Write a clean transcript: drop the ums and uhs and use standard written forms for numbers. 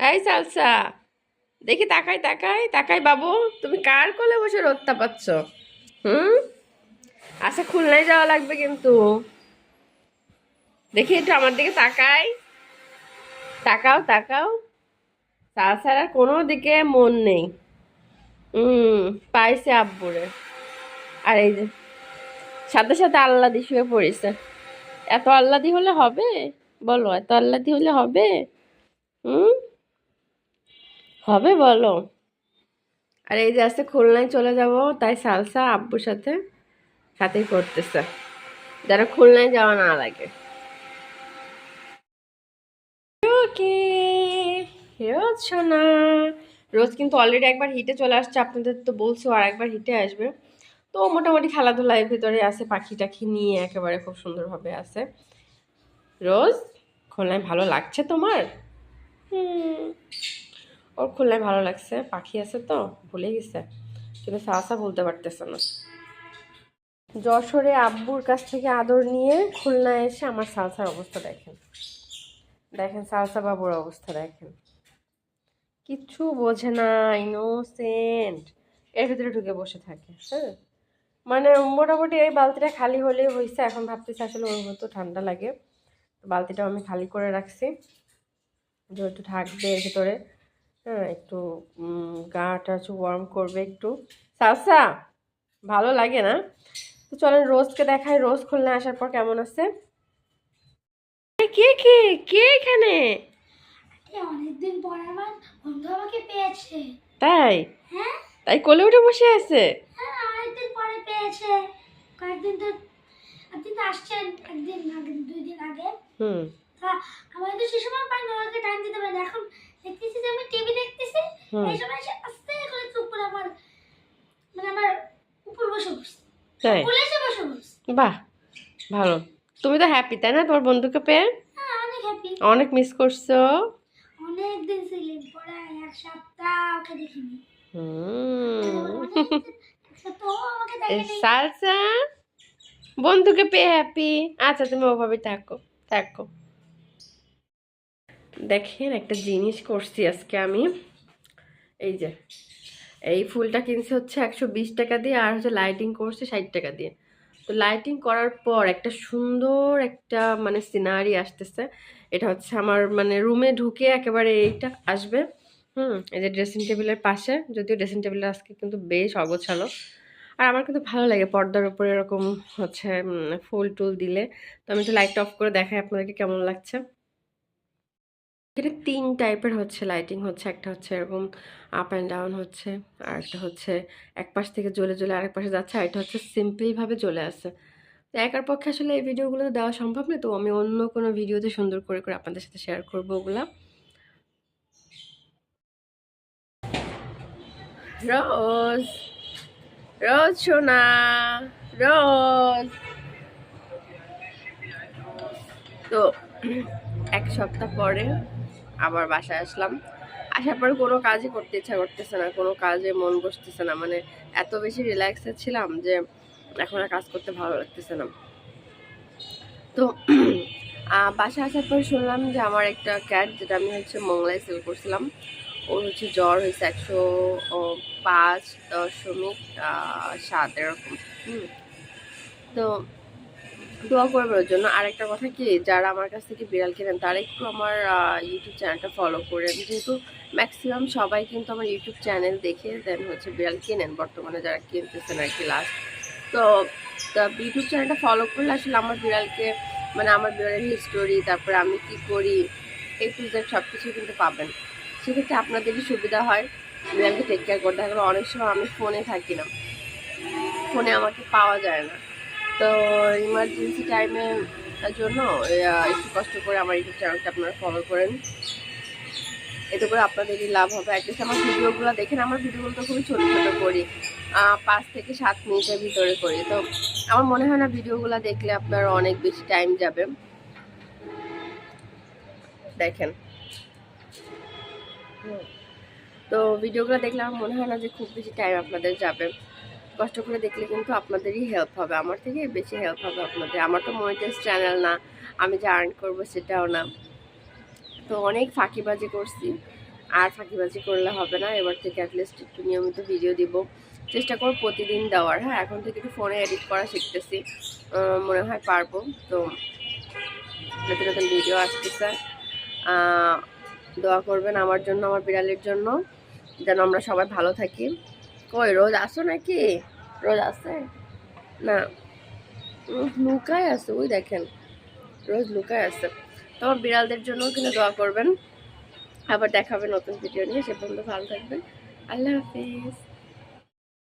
এই সালসা, দেখি তাকাই তাকাই তাকাই বাবু, তুমি কার কোলে বসে রোদটা পাচ্ছ? হুম। আচ্ছা, খুলনায় যাওয়া লাগবে কিন্তু। দেখি একটু আমার দিকে তাকাই। তাকাও তাকাও। সালসার আর কোনো দিকে মন নেই। হুম। পাইছে আব্বুরে। আর এই যে সাথে সাথে আল্লাদি শুয়ে পড়েছে। এত আল্লাদি হলে হবে? বলো, এত আল্লাদি হলে হবে? হুম। হবে বলো। আর এই যে আজকে খুলনায় চলে যাব, তাই সালসা আব্বুর সাথে সাথেই করতেছে, যেন খুলনায় যাওয়া না লাগে। ওকে। রোজ শোনা। রোজ কিন্তু অলরেডি একবার হিটে চলে আসছে, আপনাদের তো বলছো আর একবার হিটে আসবে। তো মোটামুটি খেলাধুলার ভিতরে আছে, পাখি টাখি নিয়ে একেবারে খুব সুন্দরভাবে আছে। রোজ, খুলনায় ভালো লাগছে তোমার? হুম। ওর খুলনায় ভালো লাগছে, পাখি আছে তো ভুলে গেছে, কিন্তু সালসা বলতে পারতেছে না। যশোরে আব্বুর কাছ থেকে আদর নিয়ে খুলনায় এসে আমার সালসার অবস্থা দেখেন। দেখেন সালসা বাবুর অবস্থা দেখেন। কিচ্ছু বোঝে না, ইনোসেন্ট। এর ভিতরে ঢুকে বসে থাকে। হ্যাঁ, মানে মোটামুটি এই বালতিটা খালি হলেই হয়েছে। এখন ভাবতেছি আসলে ওর মতো ঠান্ডা লাগে, বালতিটাও আমি খালি করে রাখছি যে একটু থাকবে এর ভিতরে। হ্যাঁ, একটু গাটা একটু ওয়ার্ম করবে একটু। সালসা ভালো লাগে না? তো চলেন রোজকে দেখাই, রোজ খুলনা আসার পর কেমন আছে। কে কে কে এখানে? অনেকদিন পর আমার বন্ধু আমাকে পেয়েছে। তাই? হ্যাঁ। তাই কোলে উঠে বসে আছে? হ্যাঁ, অনেকদিন পরে পেয়েছে। কয়েকদিন তো আপনি তো আসছেন একদিন আগে, 2 দিন আগে। হুম। তা আমাদের তো সে সময় পাই না, ওকে টাইম দিতে পারি না। এখন দেখতেছি যে আমি টিভি দেখতেছি, এই সময় সে আস্তে করে চুপ করে আমার আমার উপর বসে বসছে, তাই? কোলে এসে বসে বসছে। বাহ, ভালো। তুমি তো হ্যাপি তাই না তোমার বন্ধুকে পেয়ে? হ্যাঁ, অনেক হ্যাপি। অনেক মিস করছো? অনেক দিন ছিলেন, প্রায় 1 সপ্তাহ ওকে দেখিনি। হুম। এক সপ্তাহ আমাকে দেখেনি। সালসা বন্ধুকে পেয়ে হ্যাপি। আচ্ছা, তুমি ওভাবে থাকো থাকো। দেখেন একটা জিনিস করছি আজকে আমি। এই যে এই ফুলটা কিনছি হচ্ছে 120 টাকা দিয়ে, আর হচ্ছে লাইটিং করছি 60 টাকা দিয়ে। তো লাইটিং করার পর একটা সুন্দর একটা মানে সিনারি আসতেছে। এটা হচ্ছে আমার মানে রুমে ঢুকে একেবারে এইটা আসবে। এই যে ড্রেসিং টেবিলের পাশে, যদিও ড্রেসিং টেবিলটা আজকে কিন্তু বেশ অগোছালো। আর আমার কিন্তু ভালো লাগে পর্দার উপরে এরকম হচ্ছে ফুল টুল দিলে। তো আমি একটু লাইট অফ করে দেখাই আপনাদেরকে কেমন লাগছে। এটা 3 টাইপের হচ্ছে লাইটিং হচ্ছে, একটা হচ্ছে এরকম আপ অ্যান্ড ডাউন হচ্ছে, আর একটা হচ্ছে এক পাশ থেকে জ্বলে জ্বলে আরেক পাশে যাচ্ছে, আর এটা হচ্ছে সিম্পল ভাবে জ্বলে আছে। তো একার পক্ষে আসলে এই ভিডিওগুলো দেওয়া সম্ভব না, তো আমি অন্য কোনো ভিডিওতে সুন্দর করে করে আপনাদের সাথে শেয়ার করবো ওগুলা। রোজ, রোজ সোনা, রোজ। তো 1 সপ্তাহ পরে আবার বাসায় আসলাম। আসার পরে কোনো কাজই করতে ইচ্ছা করতেছে না, কোনো কাজে মন বসতেছে না, মানে এত বেশি রিল্যাক্সে ছিলাম যে এখন আর কাজ করতে ভালো লাগতেছে না। তো বাসায় আসার পর শুনলাম যে আমার একটা ক্যাট, যেটা আমি হচ্ছে মোংলায় সেল করছিলাম, ওর হচ্ছে জ্বর হয়েছে 105.7 এরকম। তো দোয়া করবে ওর জন্য। আর একটা কথা কি, যারা আমার কাছ থেকে বিড়াল কেনেন তারা একটু আমার ইউটিউব চ্যানেলটা ফলো করেন, যেহেতু ম্যাক্সিমাম সবাই কিন্তু আমার ইউটিউব চ্যানেল দেখে দেন হচ্ছে বিড়াল কেনেন, বর্তমানে যারা কিনতেছেন আর কি লাস্ট। তো ইউটিউব চ্যানেলটা ফলো করলে আসলে আমার বিড়ালকে মানে আমার বিড়ালের হিস্টোরি, তারপরে আমি কি করি, এই টু জেড সব কিছু কিন্তু পাবেন। সেক্ষেত্রে আপনাদেরই সুবিধা হয় বিড়ালকে টেক কেয়ার করতে। এখন অনেক সময় আমি ফোনে থাকি না, ফোনে আমাকে পাওয়া যায় না। তো ইমার্জেন্সি টাইমের জন্য একটু কষ্ট করে আমার ইউটিউব চ্যানেলটা আপনারা ফলো করেন, এতে করে আপনাদেরই লাভ হবে। অ্যাটলিস্ট আমার ভিডিওগুলো দেখেন, আমার ভিডিওগুলো তো খুবই ছোটো ছোটো করি, 5 থেকে 7 মিনিটের ভিতরে করি। তো আমার মনে হয় না ভিডিওগুলো দেখলে আপনার অনেক বেশি টাইম যাবে। দেখেন, তো ভিডিওগুলো দেখলে আমার মনে হয় না যে খুব বেশি টাইম আপনাদের যাবে। কষ্ট করে দেখলে কিন্তু আপনাদেরই হেল্প হবে, আমার থেকে বেশি হেল্প হবে আপনাদের। আমার তো মনিটাইজ চ্যানেল না, আমি যে আর্ন করবো সেটাও না। তো অনেক ফাঁকিবাজি করছি, আর ফাঁকিবাজি করলে হবে না, এবার থেকে অ্যাটলিস্ট একটু নিয়মিত ভিডিও দিব, চেষ্টা করব প্রতিদিন দেওয়ার। হ্যাঁ, এখন থেকে একটু ফোনে এডিট করা শিখতেছি, মনে হয় পারবো। তো নতুন নতুন ভিডিও আসতেছে, দোয়া করবেন আমার জন্য, আমার বিড়ালের জন্য, যেন আমরা সবাই ভালো থাকি। কই রোজ আসো নাকি? রোজ আসে না, লুকায় আছে, ওই দেখেন রোজ লুকায় আছে। তো আমার বিড়ালদের জন্য কিন্তু দোয়া করবেন। আবার দেখা হবে নতুন ভিডিও নিয়ে, সে পর্যন্ত ভালো থাকবেন। আল্লাহ হাফিজ।